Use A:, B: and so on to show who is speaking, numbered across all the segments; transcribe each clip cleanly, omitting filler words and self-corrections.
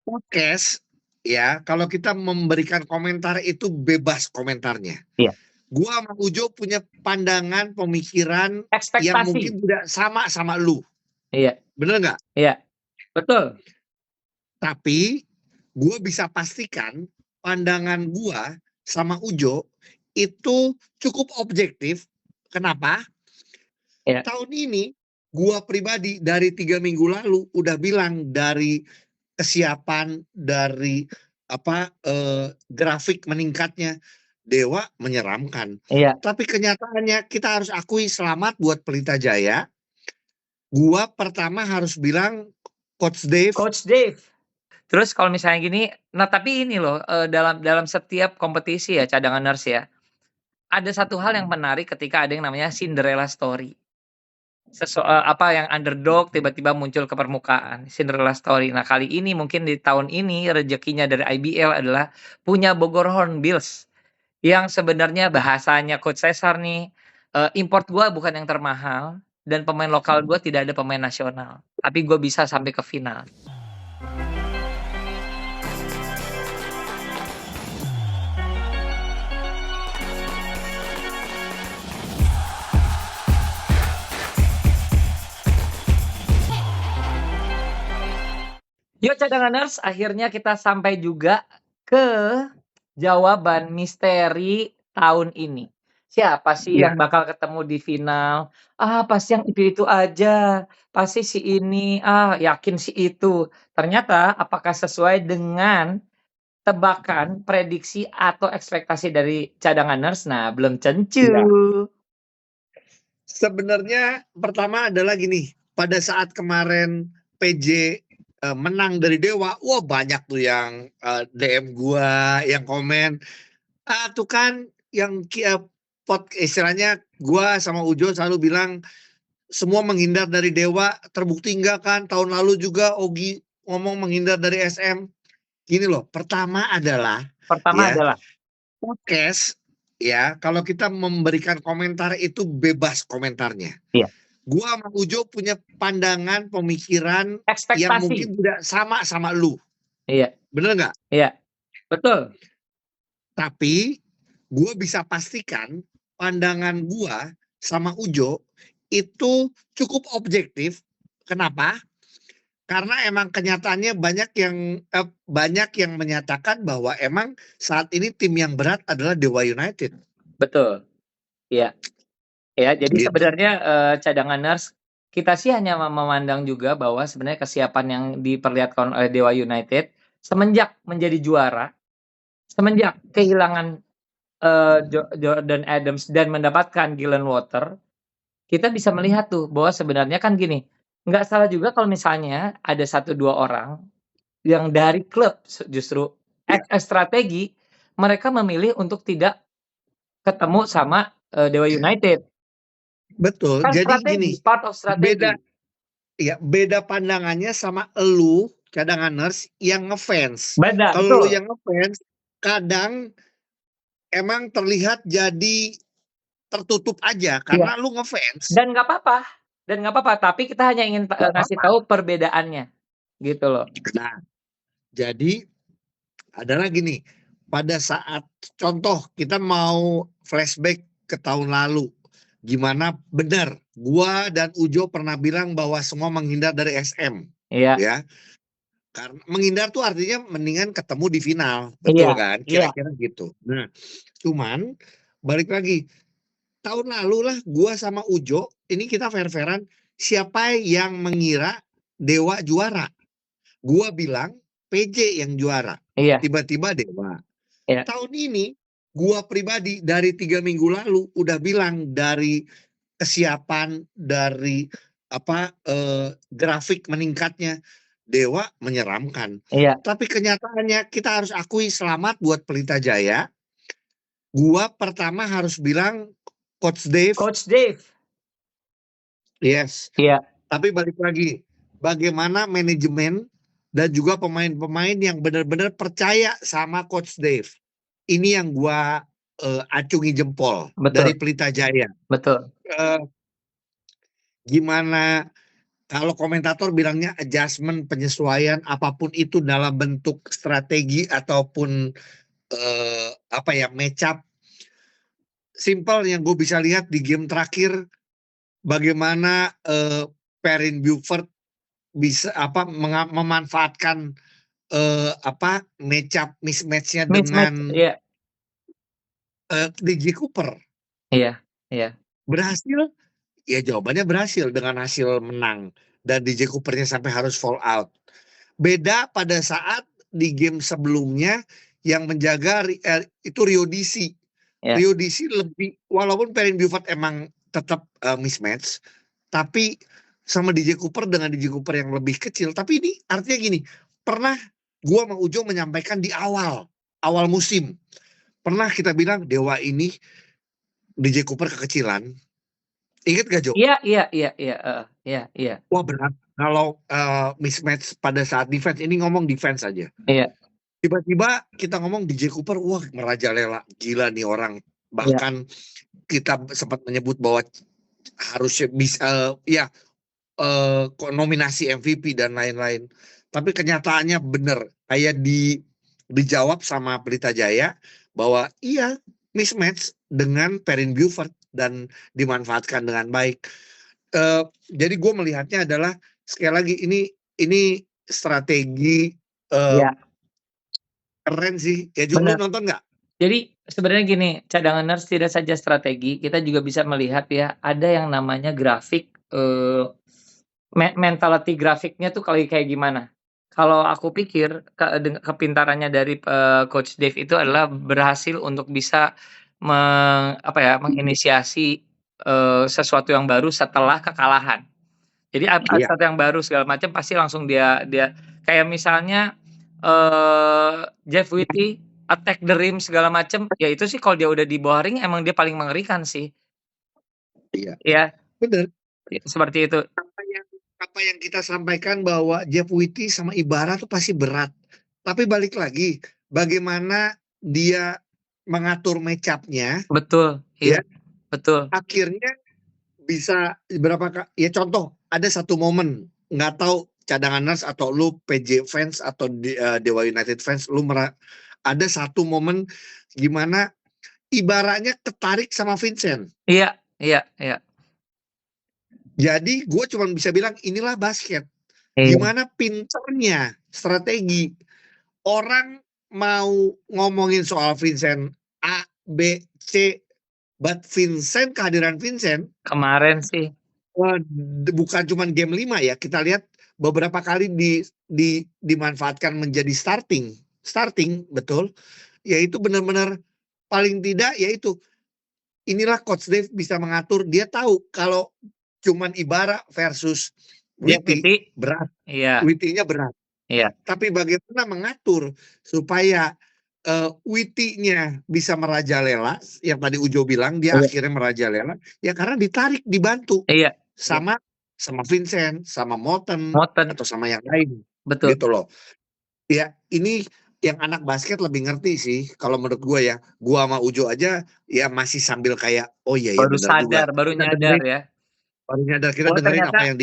A: Podcast, ya, kalau kita memberikan komentar itu bebas komentarnya.
B: Iya.
A: Gua sama Ujo punya pandangan, pemikiran yang
B: Ekspektasi.
A: mungkin tidak sama sama lu.
B: Iya.
A: Bener nggak?
B: Iya. Betul.
A: Tapi gua bisa pastikan pandangan gua sama Ujo itu cukup objektif. Kenapa?
B: Iya.
A: Tahun ini gua pribadi dari 3 minggu lalu udah bilang dari kesiapan, dari grafik meningkatnya, Dewa menyeramkan.
B: Iya.
A: Tapi kenyataannya kita harus akui selamat buat Pelita Jaya. Gua pertama harus bilang Coach Dave.
B: Coach Dave. Terus kalau misalnya gini, nah tapi ini loh, dalam setiap kompetisi ya cadanganers ya, ada satu hal yang menarik ketika ada yang namanya Cinderella story. Apa yang underdog tiba-tiba muncul ke permukaan, Cinderella story. Nah, kali ini mungkin di tahun ini rezekinya dari IBL adalah punya Bogor Hornbills yang sebenarnya bahasanya Coach Cesar nih, import gua bukan yang termahal dan pemain lokal gua tidak ada pemain nasional, tapi gua bisa sampai ke final. Yuk cadanganers, akhirnya kita sampai juga ke jawaban misteri tahun ini. Siapa sih
A: Ya.
B: yang bakal ketemu di final? Ah, pasti yang itu aja. Pasti si ini, yakin si itu. Ternyata apakah sesuai dengan tebakan, prediksi, atau ekspektasi dari cadanganers? Nah, belum tentu.
A: Ya. Sebenarnya pertama adalah gini, pada saat kemarin PJ menang dari Dewa, wah banyak tuh yang DM gua, yang komen, tuh kan yang istilahnya gua sama Ujo selalu bilang semua menghindar dari Dewa, terbukti enggak kan? Tahun lalu juga Ogi ngomong menghindar dari SM. Gini loh, pertama adalah
B: Pertama
A: ya
B: adalah
A: podcast, ya, kalau kita memberikan komentar itu bebas komentarnya.
B: iya.
A: Gua sama Ujo punya pandangan, pemikiran yang
B: Ekspektasi.
A: mungkin tidak sama sama lu.
B: Iya.
A: Bener nggak?
B: Iya. Betul.
A: Tapi gua bisa pastikan pandangan gua sama Ujo itu cukup objektif. Kenapa? Karena emang kenyataannya banyak yang menyatakan bahwa emang saat ini tim yang berat adalah Dewa United.
B: Betul. Iya. Ya, jadi
A: Gitu.
B: sebenarnya, cadanganers, kita sih hanya memandang juga bahwa sebenarnya kesiapan yang diperlihatkan oleh Dewa United semenjak menjadi juara, semenjak kehilangan, Jordan Adams dan mendapatkan Glenn Water, kita bisa melihat tuh bahwa sebenarnya kan gini, nggak salah juga kalau misalnya ada 1, 2 orang yang dari klub justru strategi mereka memilih untuk tidak ketemu sama, Dewa United.
A: Betul.
B: Kan
A: Jadi gini,
B: strategi, part of
A: beda
B: strategi.
A: ya beda pandangannya sama elu cadanganers yang ngefans.
B: Beda,
A: Kalau lu
B: betul.
A: yang ngefans kadang emang terlihat jadi tertutup aja
B: Iya,
A: karena lu ngefans.
B: dan nggak apa-apa tapi kita hanya ingin,
A: Gak
B: ngasih
A: apa-apa.
B: tahu perbedaannya, gitu loh.
A: Nah, jadi adalah gini, pada saat contoh kita mau flashback ke tahun lalu, gimana benar gua dan Ujo pernah bilang bahwa semua menghindar dari SM,
B: Iya.
A: ya. Karena menghindar tuh artinya mendingan ketemu di final, betul
B: Iya.
A: kan?
B: Iya.
A: Kira-kira gitu. Nah, cuman balik lagi, tahun lalu lah gua sama Ujo, ini kita fair-fairan, siapa yang mengira Dewa juara? Gua bilang PJ yang juara,
B: Iya.
A: tiba-tiba Dewa.
B: Iya.
A: Tahun ini gua pribadi dari 3 minggu lalu udah bilang dari kesiapan, dari grafik meningkatnya, Dewa menyeramkan.
B: Iya.
A: Tapi kenyataannya kita harus akui selamat buat Pelita Jaya. Gua pertama harus bilang Coach Dave.
B: Coach Dave.
A: Yes.
B: Iya.
A: Tapi balik lagi, bagaimana manajemen dan juga pemain-pemain yang benar-benar percaya sama Coach Dave. Ini yang gua acungi jempol
B: Betul.
A: dari Pelita Jaya.
B: Betul.
A: Gimana kalau komentator bilangnya adjustment, penyesuaian, apapun itu dalam bentuk strategi ataupun match up. Simple yang gue bisa lihat di game terakhir, bagaimana Perrin Buford bisa memanfaatkan match up mismatch-nya
B: Mismatch,
A: dengan
B: iya.
A: DJ Cooper.
B: Iya.
A: Berhasil? Ya jawabannya berhasil dengan hasil menang. Dan DJ Coopernya sampai harus fall out. Beda pada saat di game sebelumnya yang menjaga itu Rio DC.
B: Ya.
A: Rio DC lebih, walaupun Perrin Buford emang tetap mismatch, tapi sama DJ Cooper dengan DJ Cooper yang lebih kecil. Tapi ini artinya gini, pernah gua sama Ujo menyampaikan di awal musim, pernah kita bilang Dewa ini DJ Cooper kekecilan. Ingat gak Jo?
B: Iya.
A: Wah berat kalau mismatch pada saat defense. Ini ngomong defense aja.
B: Iya.
A: Tiba-tiba kita ngomong DJ Cooper, wah merajalela, gila nih orang. Bahkan kita sempat menyebut bahwa harusnya bisa nominasi MVP dan lain-lain. Tapi kenyataannya benar, kayak dijawab sama Pelita Jaya bahwa iya mismatch dengan Perrin Buford dan dimanfaatkan dengan baik. Jadi gue melihatnya adalah sekali lagi ini strategi keren sih. Ya juga lu nonton nggak?
B: Jadi sebenarnya gini, cadanganers tidak saja strategi, kita juga bisa melihat ya, ada yang namanya grafik, mentality grafiknya tuh kayak gimana. Kalau aku pikir kepintarannya dari Coach Dave itu adalah berhasil untuk bisa menginisiasi sesuatu yang baru setelah kekalahan. Jadi sesuatu yang baru segala macam pasti langsung dia kayak misalnya Jeff Whitty attack the rim segala macam, ya itu sih kalau dia udah di bawah ring emang dia paling mengerikan sih.
A: Iya.
B: Ya.
A: Benar.
B: Seperti itu.
A: Apa yang kita sampaikan bahwa Jeff Whitty sama Ibarra tuh pasti berat. Tapi balik lagi, bagaimana dia mengatur match up-nya.
B: Betul, iya. Betul.
A: Akhirnya bisa ya contoh, ada satu momen, nggak tahu cadanganers atau lu PJ fans atau Dewa United fans, ada satu momen gimana Ibaranya ketarik sama Vincent.
B: Iya.
A: Jadi gue cuma bisa bilang inilah basket. Gimana pinternya strategi. Orang mau ngomongin soal Vincent A, B, C, but Vincent, kehadiran Vincent
B: kemarin sih
A: bukan cuma game 5 ya, kita lihat beberapa kali dimanfaatkan menjadi starting betul, yaitu benar-benar paling tidak yaitu inilah Coach Dave bisa mengatur. Dia tahu kalau cuman Ibarra versus Whitty berat, Whitty-nya berat.
B: Iya.
A: Tapi bagaimana mengatur supaya Whitty-nya bisa merajalela, yang tadi Ujo bilang dia akhirnya merajalela, ya karena ditarik, dibantu sama Vincent, sama Moten atau sama yang lain.
B: Betul.
A: Gitu loh. Ya ini yang anak basket lebih ngerti sih kalau menurut gue ya. Gua sama Ujo aja ya masih sambil kayak oh iya ya benar juga.
B: Baru nyadar ya.
A: Baru nyadar, kita dengerin apa yang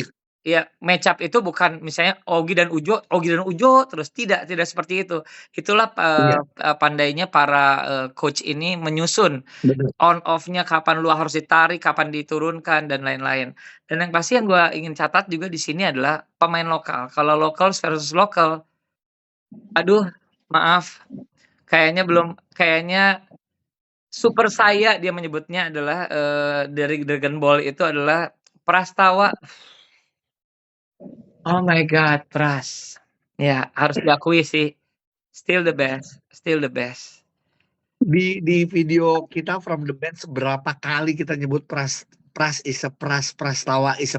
B: iya, match up itu bukan misalnya Ogi dan Ujo terus, tidak seperti itu. Itulah pandainya para coach ini menyusun on off-nya kapan lu harus ditarik, kapan diturunkan dan lain-lain. Dan yang pasti yang gua ingin catat juga di sini adalah pemain lokal. Kalau local versus lokal, aduh maaf, kayaknya super saya dia menyebutnya adalah dari Dragon Ball itu adalah Prastawa. Oh my God, Pras. Ya, harus diakui sih. Still the best.
A: Di video kita from the bench berapa kali kita nyebut Pras is a Prastawa is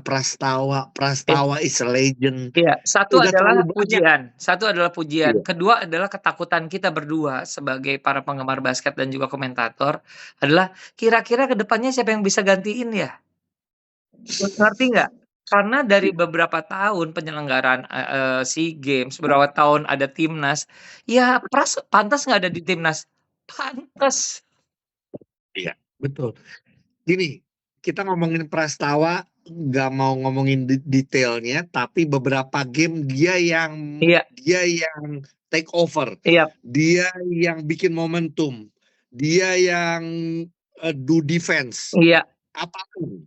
A: a legend.
B: Iya, satu adalah pujian. Kedua adalah ketakutan kita berdua sebagai para penggemar basket dan juga komentator adalah kira-kira ke depannya siapa yang bisa gantiin ya? Ngerti nggak? Karena dari beberapa tahun penyelenggaraan SEA Games, beberapa tahun ada timnas, ya Pras pantas nggak ada di timnas? Pantas.
A: Iya, betul. Gini, kita ngomongin Prastawa, nggak mau ngomongin detailnya, tapi beberapa game
B: Iya,
A: dia yang take over,
B: iya,
A: dia yang bikin momentum, dia yang do defense,
B: iya,
A: apapun.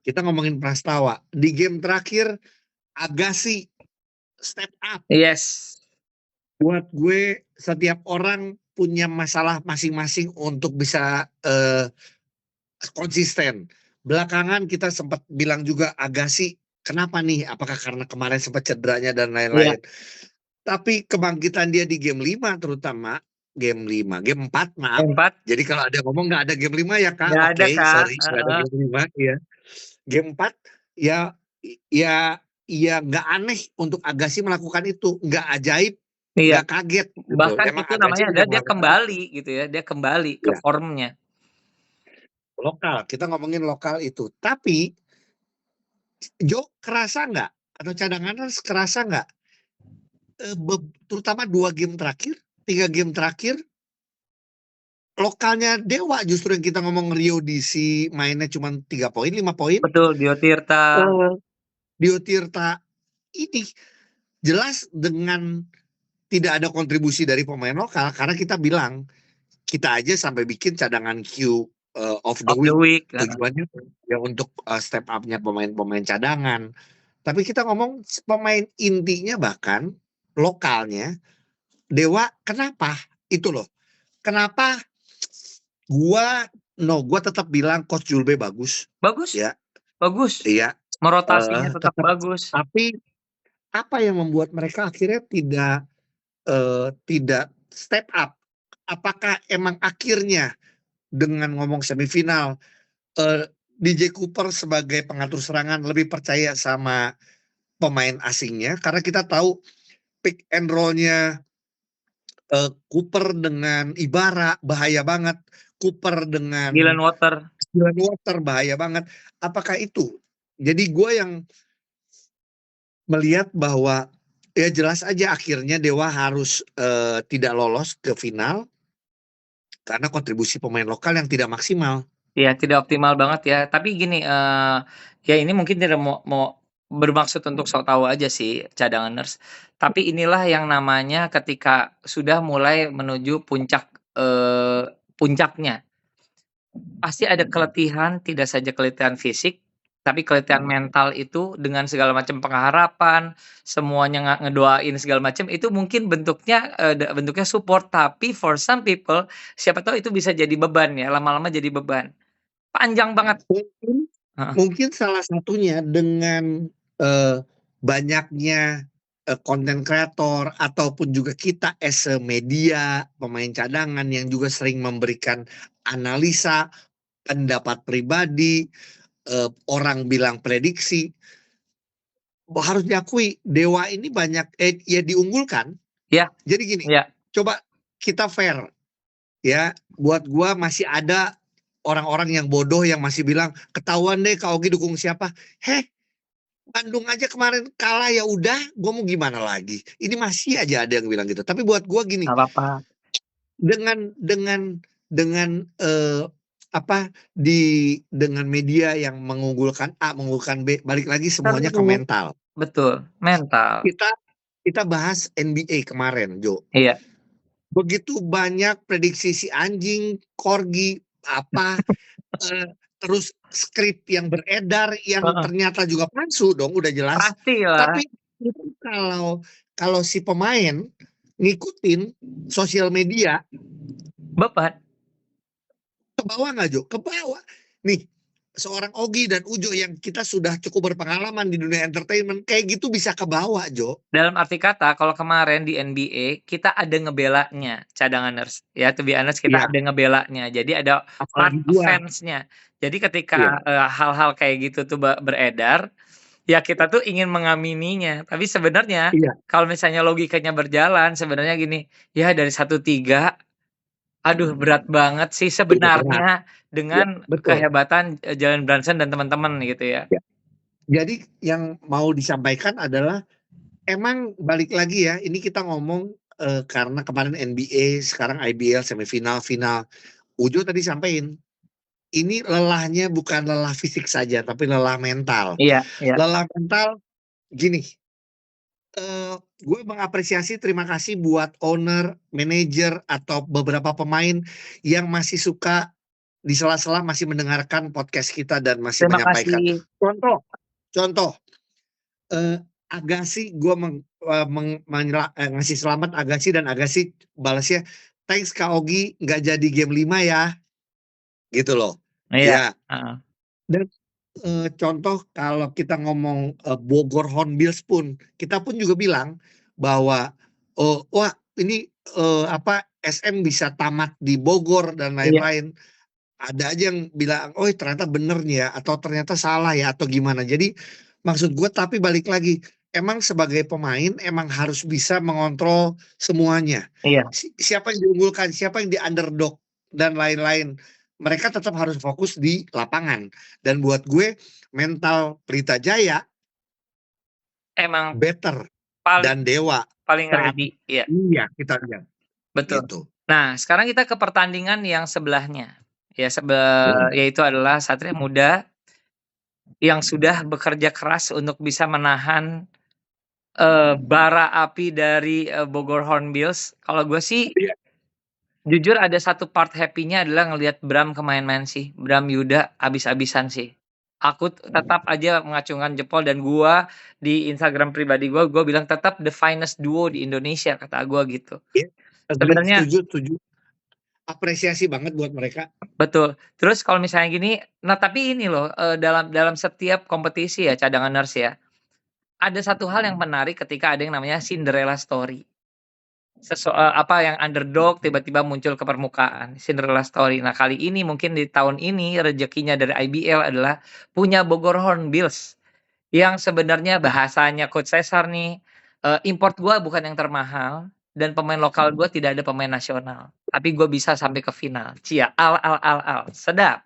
A: Kita ngomongin Prastawa. Di game terakhir Agassi step up.
B: yes.
A: Buat gue setiap orang punya masalah masing-masing untuk bisa konsisten. Belakangan kita sempat bilang juga Agassi kenapa nih? Apakah karena kemarin sempat cederanya dan
B: Iya,
A: lain-lain. Tapi kebangkitan dia di game 5 terutama, game 4 maaf.
B: empat
A: Jadi kalau ada ngomong nggak ada game 5 ya Kak,
B: nggak ada
A: oke,
B: Kak,
A: sorry nggak ada game 5 ya. Game 4 ya ya ya nggak aneh untuk Agassi melakukan itu, nggak ajaib,
B: iya.
A: nggak kaget gitu.
B: Bahkan
A: Emang
B: itu
A: Agassi
B: namanya
A: bisa
B: adalah dia
A: melakukan itu.
B: kembali gitu ya, dia kembali ke
A: Ya,
B: formnya.
A: lokal, kita ngomongin lokal itu. Tapi Jo kerasa nggak atau cadanganers kerasa nggak, terutama 2 game terakhir, 3 game terakhir, lokalnya Dewa justru yang kita ngomong Rio DC mainnya cuma 3 poin, 5 poin,
B: Betul, Dio Tirta.
A: Dio Tirta ini jelas dengan tidak ada kontribusi dari pemain lokal karena kita bilang, kita aja sampai bikin cadangan Q of the
B: Of the
A: week.
B: week.
A: Tujuannya ya untuk step up-nya pemain-pemain cadangan. Tapi kita ngomong pemain intinya bahkan lokalnya Dewa kenapa? Itu loh. Kenapa gua tetap bilang Coach Julbe bagus.
B: Bagus,
A: Ya,
B: bagus.
A: iya.
B: Merotasinya tetap
A: Tetap.
B: bagus.
A: Tapi apa yang membuat mereka akhirnya tidak step up? Apakah emang akhirnya dengan ngomong semifinal, DJ Cooper sebagai pengatur serangan lebih percaya sama pemain asingnya? Karena kita tahu pick and roll-nya Cooper dengan Ibarra bahaya banget, Cooper dengan
B: Dylan Water.
A: Dylan Water bahaya banget. Apakah itu? Jadi gue yang melihat bahwa ya jelas aja akhirnya Dewa harus tidak lolos ke final karena kontribusi pemain lokal yang tidak maksimal.
B: Ya, tidak optimal banget ya. Tapi gini, ya ini mungkin tidak mau mau bermaksud untuk sok tahu aja sih, cadanganers. Tapi inilah yang namanya ketika sudah mulai menuju puncak, puncaknya. Pasti ada keletihan, tidak saja keletihan fisik, tapi keletihan mental itu dengan segala macam pengharapan, semuanya ngedoain segala macam, itu mungkin bentuknya, bentuknya support, tapi for some people, siapa tahu itu bisa jadi beban ya, lama-lama jadi beban. Panjang banget.
A: Mungkin
B: Heeh.
A: mungkin salah satunya dengan banyaknya konten kreator ataupun juga kita as a media pemain cadangan yang juga sering memberikan analisa pendapat pribadi, orang bilang prediksi, harus diakui Dewa ini banyak ya diunggulkan.
B: Iya,
A: Jadi gini,
B: iya.
A: coba kita fair ya, buat gua masih ada orang-orang yang bodoh yang masih bilang ketahuan deh Kak Ogi dukung siapa. Heh, Bandung aja kemarin kalah ya udah, gua mau gimana lagi. Ini masih aja ada yang bilang gitu. Tapi buat gua gini,
B: Nggak apa-apa.
A: dengan dengan media yang mengunggulkan A, mengunggulkan B, balik lagi semuanya ke
B: Terus.
A: mental.
B: Betul, mental.
A: Kita bahas NBA kemarin, Jo.
B: Iya.
A: Begitu banyak prediksi si anjing, corgi, apa, terus skrip yang beredar yang
B: Heeh.
A: ternyata juga palsu dong, udah jelas.
B: Pastilah.
A: Tapi kalau si pemain ngikutin sosial media,
B: Beban.
A: ke bawah nggak Jo? Ke bawah. Nih, seorang Ogi dan Ujo yang kita sudah cukup berpengalaman di dunia entertainment, kayak gitu bisa ke bawah Jo.
B: Dalam arti kata, kalau kemarin di NBA, kita ada ngebelanya, cadanganers. Ya, to be honest, kita
A: Iya,
B: ada ngebelanya. Jadi ada part
A: apalagi gua.
B: fans-nya. Jadi ketika,
A: Iya,
B: hal-hal kayak gitu tuh beredar, ya kita tuh ingin mengamininya. Tapi sebenarnya,
A: iya,
B: kalau misalnya logikanya berjalan, sebenarnya gini, ya dari 1-3, aduh berat banget sih
A: iya berat.
B: sebenarnya
A: Iya,
B: dengan
A: betul.
B: kehebatan, Jalen Brunson dan teman-teman gitu ya.
A: Ya. Jadi yang mau disampaikan adalah emang balik lagi ya, ini kita ngomong karena kemarin NBA, sekarang IBL semifinal, final. Ujo tadi sampaikan, ini lelahnya bukan lelah fisik saja, tapi lelah mental.
B: Iya, iya.
A: Lelah mental gini, gue mengapresiasi terima kasih buat owner, manajer, atau beberapa pemain yang masih suka di sela-sela masih mendengarkan podcast kita dan masih
B: Terima
A: menyampaikan.
B: kasih.
A: Contoh, Agassi gue ngasih selamat Agassi dan Agassi balasnya, "Thanks Kak Ogi, nggak jadi game 5 ya." Gitu loh.
B: Iya,
A: Ya.
B: heeh.
A: Dan contoh kalau kita ngomong Bogor Hornbills pun, kita pun juga bilang bahwa wah ini SM bisa tamat di Bogor dan
B: Iya.
A: lain-lain. Ada aja yang bilang, oh ternyata bener nih ya, atau ternyata salah ya, atau gimana. Jadi maksud gue, tapi balik lagi, emang sebagai pemain emang harus bisa mengontrol semuanya.
B: Iya.
A: Siapa yang diunggulkan, siapa yang di underdog dan lain-lain. Mereka tetap harus fokus di lapangan. Dan buat gue, mental Pelita Jaya
B: Emang
A: better
B: paling
A: dan Dewa saat
B: ready, iya.
A: iya kita lihat.
B: Betul.
A: Gitu.
B: Nah, sekarang kita ke pertandingan yang sebelahnya. Ya, yaitu adalah Satria Muda yang sudah bekerja keras untuk bisa menahan bara api dari Bogor Hornbills. Kalau gue sih
A: Iya.
B: jujur ada satu part happy-nya adalah ngelihat Bram main sih. Bram Yuda abis-abisan sih. Aku tetap aja mengacungkan jempol dan gua di Instagram pribadi gua bilang tetap the finest duo di Indonesia kata gua gitu.
A: Iya,
B: Sebenarnya
A: setuju. Apresiasi banget buat mereka.
B: betul. Terus kalau misalnya gini, nah tapi ini loh dalam setiap kompetisi ya cadanganers ya. Ada satu hal yang menarik ketika ada yang namanya Cinderella story. Yang underdog tiba-tiba muncul ke permukaan, Cinderella story. Nah, kali ini mungkin di tahun ini rezekinya dari IBL adalah punya Bogor Hornbills yang sebenarnya bahasanya Coach Cesar nih, import gua bukan yang termahal dan pemain lokal gua tidak ada pemain nasional, tapi gua bisa sampai ke final. Cia, sedap,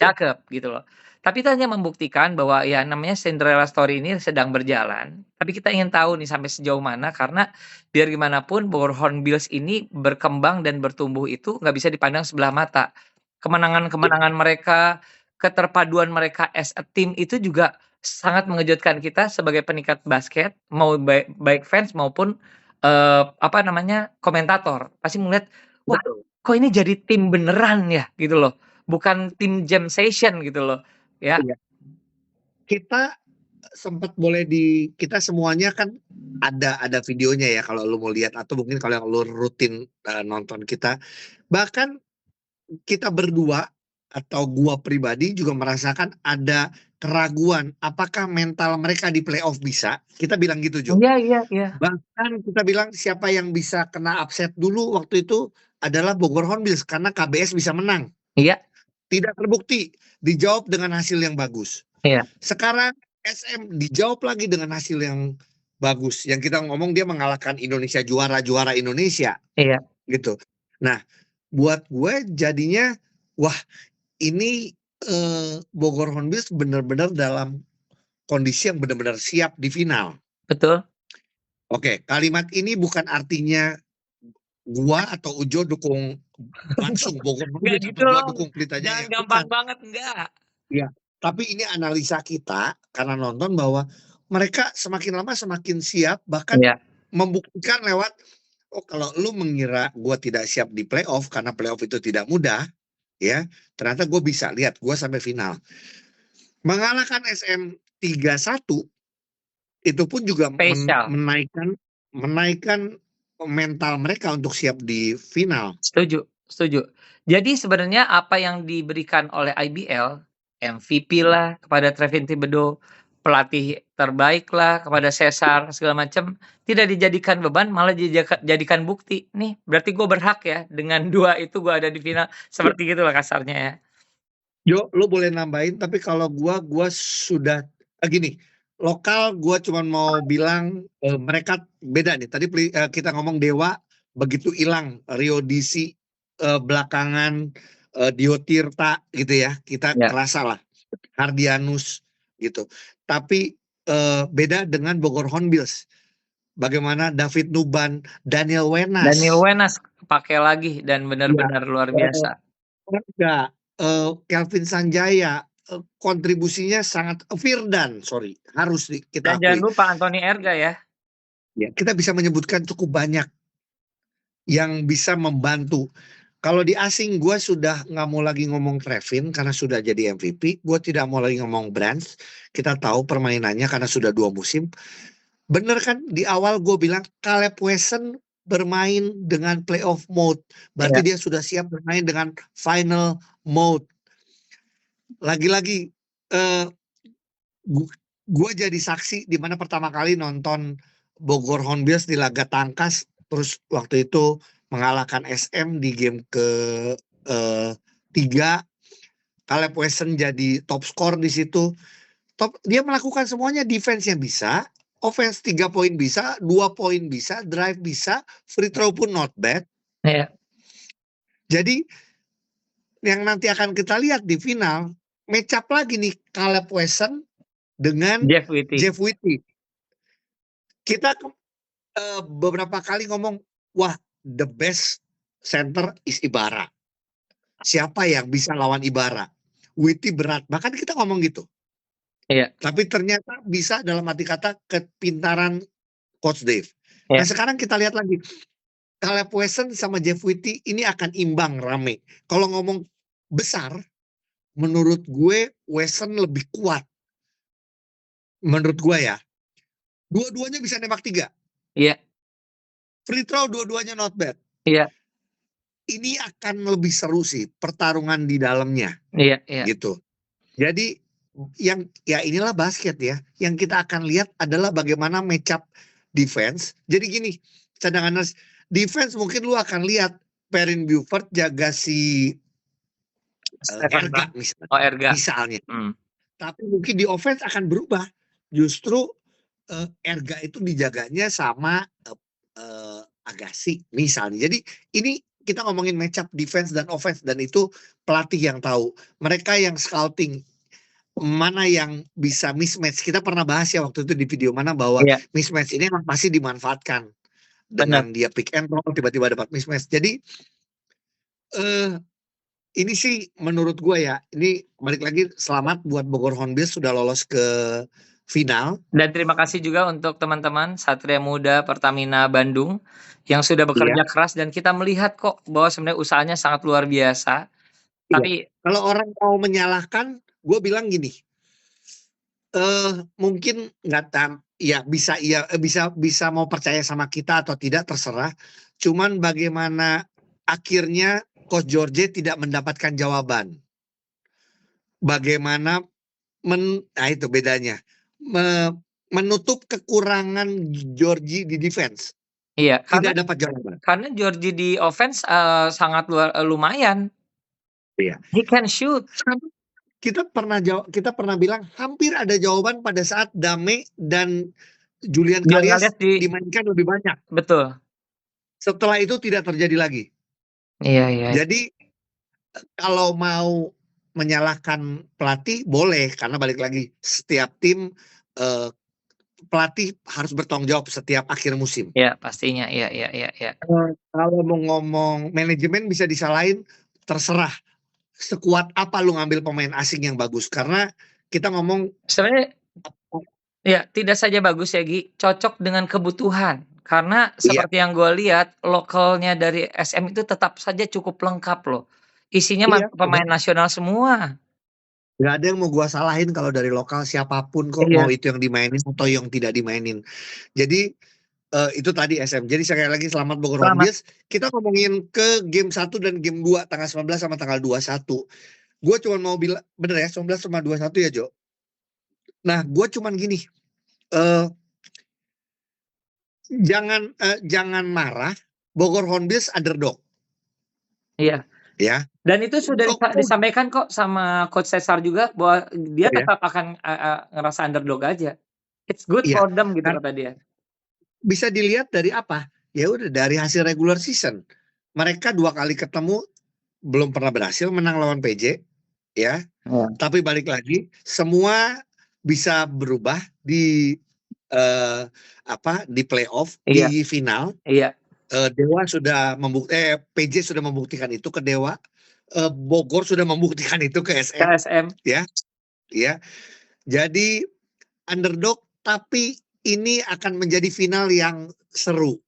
B: cakep gitu loh. Tapi itu hanya membuktikan bahwa ya namanya Cinderella story ini sedang berjalan, tapi kita ingin tahu nih sampai sejauh mana karena biar gimana pun Bogor Hornbills ini berkembang dan bertumbuh itu nggak bisa dipandang sebelah mata. Kemenangan-kemenangan mereka, keterpaduan mereka as a team itu juga sangat mengejutkan kita sebagai penikmat basket, mau baik fans maupun komentator. Pasti melihat, wah, kok ini jadi tim beneran ya gitu loh. Bukan tim jam session gitu loh. Ya.
A: Iya. Kita semuanya kan ada videonya ya kalau lu mau lihat, atau mungkin kalau yang lu rutin nonton kita. Bahkan kita berdua atau gua pribadi juga merasakan ada keraguan apakah mental mereka di playoff bisa. Kita bilang gitu, Jo.
B: Iya.
A: Bahkan kita bilang siapa yang bisa kena upset dulu waktu itu adalah Bogor Hornbills karena KBS bisa menang.
B: Iya.
A: Tidak terbukti, dijawab dengan hasil yang bagus.
B: Iya.
A: Sekarang SM dijawab lagi dengan hasil yang bagus. Yang kita ngomong dia mengalahkan Indonesia, juara Indonesia.
B: Iya.
A: Gitu. Nah, buat gue jadinya wah ini Bogor Hornbills benar-benar dalam kondisi yang benar-benar siap di final.
B: Betul.
A: Oke, kalimat ini bukan artinya gua atau Ujo dukung langsung Bogor Hornbills
B: gitu
A: atau gua
B: loh.
A: dukung Pelita Jaya.
B: Jangan gampang banget, enggak.
A: Iya, tapi ini analisa kita karena nonton bahwa mereka semakin lama semakin siap, bahkan
B: Iya.
A: membuktikan lewat kalau lu mengira gua tidak siap di playoff karena playoff itu tidak mudah, ya ternyata gue bisa lihat gua sampai final. Mengalahkan SM 3-1 itu pun juga menaikkan mental mereka untuk siap di final.
B: Setuju. Jadi sebenarnya apa yang diberikan oleh IBL, MVP lah kepada Trevin Thibodeau, pelatih terbaik lah kepada Cesar segala macam, tidak dijadikan beban, malah dijadikan bukti. Nih, berarti gue berhak ya dengan 2 itu gue ada di final. Seperti gitulah kasarnya ya.
A: Jo, lu boleh nambahin, tapi kalau gua sudah gini, lokal gua cuma mau bilang mereka beda nih. Tadi kita ngomong Dewa begitu hilang Rio Disi belakangan Dio Tirta gitu ya. Kita kerasa lah Hardianus gitu. Tapi beda dengan Bogor Hornbills. Bagaimana David Nuban, Daniel Wenas
B: pakai lagi dan benar-benar luar biasa.
A: Kelvin Sanjaya, kontribusinya sangat Firdan, sorry, harus kita
B: Dan jangan
A: akui.
B: lupa Anthony Erga ya.
A: Ya, kita bisa menyebutkan cukup banyak yang bisa membantu. Kalau di asing gue sudah nggak mau lagi ngomong Trevin karena sudah jadi MVP. Gue tidak mau lagi ngomong Brands. Kita tahu permainannya karena sudah 2 musim. Bener kan di awal gue bilang Caleb Wesson bermain dengan playoff mode. Berarti
B: Iya.
A: dia sudah siap bermain dengan final mode. Lagi-lagi gue jadi saksi di mana pertama kali nonton Bogor Hornbills di laga tangkas, terus waktu itu mengalahkan SM di game ke 3. Caleb Wesson jadi top skor di situ. Dia melakukan semuanya, defense-nya bisa, offense 3 poin bisa, 2 poin bisa, drive bisa, free throw pun not bad.
B: Iya.
A: Jadi yang nanti akan kita lihat di final, match up lagi nih Caleb Wesson dengan
B: Jeff Witty.
A: Jeff Witty. Kita beberapa kali ngomong, wah the best center is Ibarra. Siapa yang bisa lawan Ibarra? Witty berat, bahkan kita ngomong gitu.
B: Iya.
A: Tapi ternyata bisa dalam arti kata kepintaran Coach Dave.
B: Iya.
A: Nah sekarang kita lihat lagi, Caleb Wesson sama Jeff Witty ini akan imbang rame. Kalau ngomong besar, menurut gue Wesson lebih kuat. Menurut gue ya. Dua-duanya bisa nembak 3.
B: Iya.
A: Free throw dua-duanya not bad.
B: Iya.
A: Ini akan lebih seru sih pertarungan di dalamnya.
B: Iya, iya.
A: Gitu. Jadi yang ya inilah basket ya. Yang kita akan lihat adalah bagaimana match up defense. Jadi gini, cadangan defense mungkin lu akan lihat Perrin Buford jaga si Erga misalnya.
B: Oh, Erga.
A: Misalnya. Tapi mungkin di offense akan berubah. Justru Erga itu dijaganya sama Agassi misalnya. Jadi ini kita ngomongin match up defense dan offense, dan itu pelatih yang tahu. Mereka yang scouting mana yang bisa mismatch. Kita pernah bahas ya waktu itu di video mana bahwa mismatch ini memang pasti dimanfaatkan. Dengan dia pick and roll tiba-tiba dapat mismatch. Jadi ini sih menurut gue ya, ini balik lagi selamat buat Bogor Hornbills sudah lolos ke final.
B: Dan terima kasih juga untuk teman-teman Satria Muda Pertamina Bandung yang sudah bekerja keras, dan kita melihat kok bahwa sebenarnya usahanya sangat luar biasa. Tapi
A: kalau orang mau menyalahkan, gue bilang gini, mungkin nggak bisa mau percaya sama kita atau tidak terserah. Cuman bagaimana akhirnya Coach George tidak mendapatkan jawaban. Bagaimana nah itu bedanya. Menutup kekurangan Georgie di defense.
B: Iya,
A: tidak dapat jawaban.
B: Karena Georgie di offense sangat lumayan.
A: Iya.
B: He can shoot.
A: Kita pernah bilang hampir ada jawaban pada saat Dame dan Julian Kalias dimainkan lebih banyak.
B: Betul.
A: Setelah itu tidak terjadi lagi.
B: Iya.
A: Jadi kalau mau menyalahkan pelatih boleh, karena balik lagi setiap tim pelatih harus bertanggung jawab setiap akhir musim.
B: Ya pastinya, iya.
A: Kalau mau ngomong manajemen bisa disalahin, terserah. Sekuat apa lu ngambil pemain asing yang bagus, karena kita ngomong
B: sebenarnya ya tidak saja bagus ya Gi, cocok dengan kebutuhan. Karena seperti yang gue lihat, lokalnya dari SM itu tetap saja cukup lengkap loh. Isinya pemain nasional semua.
A: Gak ada yang mau gua salahin kalau dari lokal siapapun kok, mau itu yang dimainin atau yang tidak dimainin. Jadi itu tadi SM. Jadi sekali lagi selamat Bogor Hornbills. Kita ngomongin ke game 1 dan game 2 tanggal 19 sama tanggal 21. Gue cuma mau bilang, bener ya 19 sama 21 ya Jo. Nah gue cuman gini, jangan marah, Bogor Hornbills underdog.
B: Iya.
A: Ya.
B: Dan itu sudah disampaikan kok sama Coach Cesar juga bahwa dia tetap akan ngerasa underdog aja. It's good for them gitu kata dia.
A: Bisa dilihat dari apa? Ya udah dari hasil regular season. Mereka 2 kali ketemu belum pernah berhasil menang lawan PJ, ya. Tapi balik lagi, semua bisa berubah di di playoff, di final.
B: Iya.
A: Dewa sudah PJ sudah membuktikan itu ke Dewa. Bogor sudah membuktikan itu ke SM,
B: KSM.
A: ya. Jadi underdog, tapi ini akan menjadi final yang seru.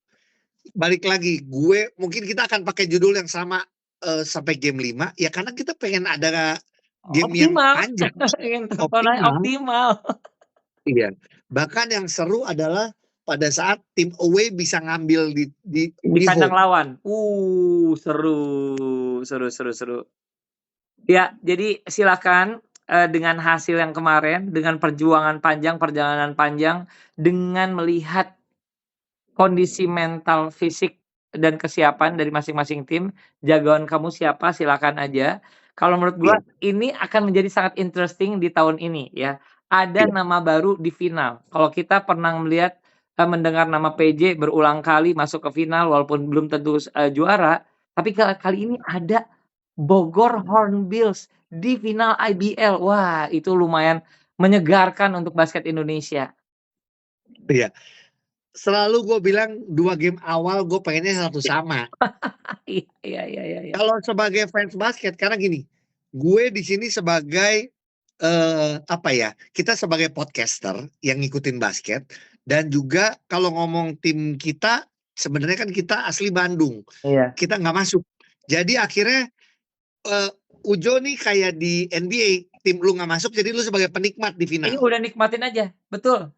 A: Balik lagi, mungkin kita akan pakai judul yang sama sampai game 5, ya karena kita pengen ada game yang
B: Optimal.
A: panjang.
B: Ingin tontonan optimal.
A: Iya. Bahkan yang seru adalah pada saat tim away bisa ngambil di
B: kandang
A: home.
B: lawan. Seru. Ya, jadi silakan dengan hasil yang kemarin, dengan perjalanan panjang, dengan melihat kondisi mental, fisik, dan kesiapan dari masing-masing tim, jagoan kamu siapa silakan aja. Kalau menurut gua ini akan menjadi sangat interesting di tahun ini ya. Ada nama baru di final. Kalau kita pernah mendengar nama PJ berulang kali masuk ke final walaupun belum tentu juara, tapi kali ini ada Bogor Hornbills di final IBL. Wah, itu lumayan menyegarkan untuk basket Indonesia.
A: Iya. Selalu gue bilang 2 game awal gue pengennya satu sama.
B: Iya.
A: Kalau sebagai fans basket, karena gini, gue di sini sebagai kita sebagai podcaster yang ngikutin basket, dan juga kalau ngomong tim kita, sebenarnya kan kita asli Bandung, kita nggak masuk. Jadi akhirnya Ujo nih kayak di NBA, tim lu nggak masuk, jadi lu sebagai penikmat di final.
B: Ini udah nikmatin aja, betul.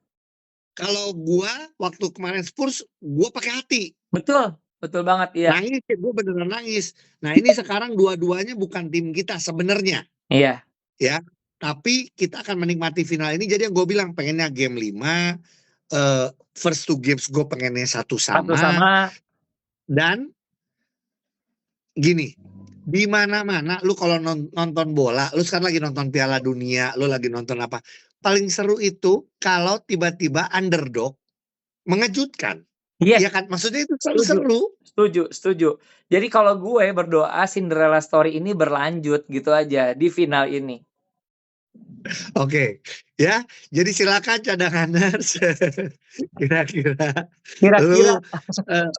A: Kalau gua waktu kemarin Spurs, gua pakai hati.
B: Betul banget ya.
A: Nangis, gue beneran nangis. Nah ini sekarang dua-duanya bukan tim kita sebenarnya.
B: Iya.
A: Ya, tapi kita akan menikmati final ini. Jadi yang gue bilang pengennya game 5, first 2 games gue pengennya satu sama. Dan gini, di mana-mana lu kalau nonton bola, lu sekarang lagi nonton Piala Dunia, lu lagi nonton apa? Paling seru itu kalau tiba-tiba underdog mengejutkan. Iya kan, maksudnya itu seru.
B: Setuju. Jadi kalau gue berdoa Cinderella story ini berlanjut gitu aja di final ini.
A: Oke, ya. Jadi silakan cadanganers. Kira-kira lu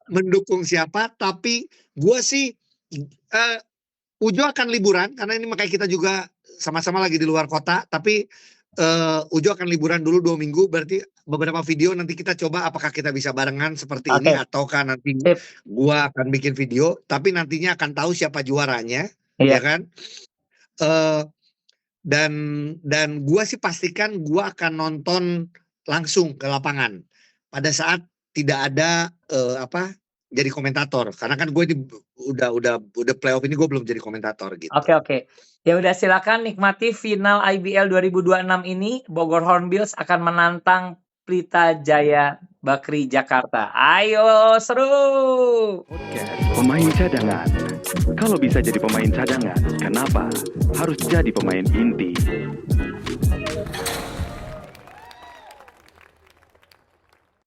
A: mendukung siapa? Tapi gue sih Ujo akan liburan karena ini makanya kita juga sama-sama lagi di luar kota. Tapi Ujo akan liburan dulu 2 minggu. Berarti beberapa video nanti kita coba apakah kita bisa barengan seperti ini, ataukah nanti gua akan bikin video. Tapi nantinya akan tahu siapa juaranya, ya kan? Dan gua sih pastikan gua akan nonton langsung ke lapangan pada saat tidak ada jadi komentator, karena kan gue udah playoff ini gue belum jadi komentator gitu.
B: Oke. Ya udah, silakan nikmati final IBL 2026 ini. Bogor Hornbills akan menantang Pelita Jaya Bakri Jakarta. Ayo seru.
C: Pemain cadangan. Kalau bisa jadi pemain cadangan, kenapa harus jadi pemain inti?